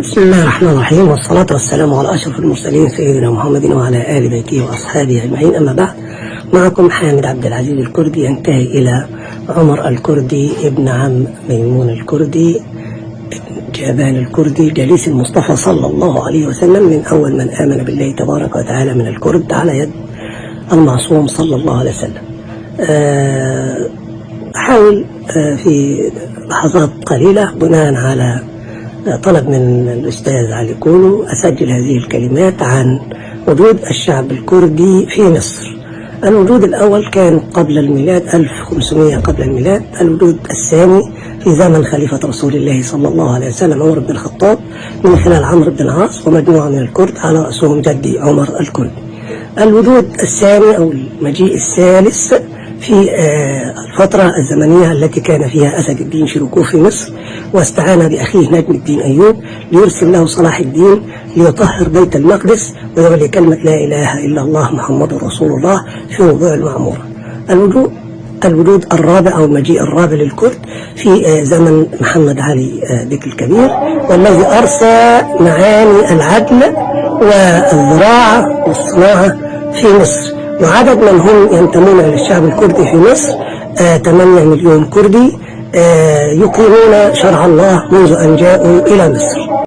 بسم الله الرحمن الرحيم، والصلاة والسلام على أشرف المرسلين سيدنا محمد وعلى آل بيته وأصحابه أجمعين. أما بعد، معكم حامد عبد العزيز الكردي، ينتهي إلى عمر الكردي ابن عم ميمون الكردي جابان الكردي جليس المصطفى صلى الله عليه وسلم، من أول من آمن بالله تبارك وتعالى من الكرد على يد المعصوم صلى الله عليه وسلم. أحاول في لحظات قليلة بناء على طلب من الأستاذ علي كولو أسجل هذه الكلمات عن وجود الشعب الكردي في مصر. الوجود الأول كان قبل الميلاد 1500 قبل الميلاد، الوجود الثاني في زمن خليفة رسول الله صلى الله عليه وسلم عمر بن الخطاب من خلال عمرو بن العاص ومجموعة من الكرد على رأسهم جدي عمر الكردي. الوجود الثاني أو المجيء الثالث في الفترة الزمنية التي كان فيها أسد الدين شيروكو في مصر، واستعان بأخيه نجم الدين أيوب ليرسل له صلاح الدين ليطهر بيت المقدس ويعلي كلمة لا إله إلا الله محمد رسول الله في موضوع المعمورة. الوجود الرابع أو المجيء الرابع للكرد في زمن محمد علي بك الكبير، والذي أرسى معاني العدل والزراعة والصناعة في مصر، وعدد من هم ينتمون للشعب الكردي في مصر 8 مليون كردي يقيمون شرع الله منذ أن جاءوا إلى مصر.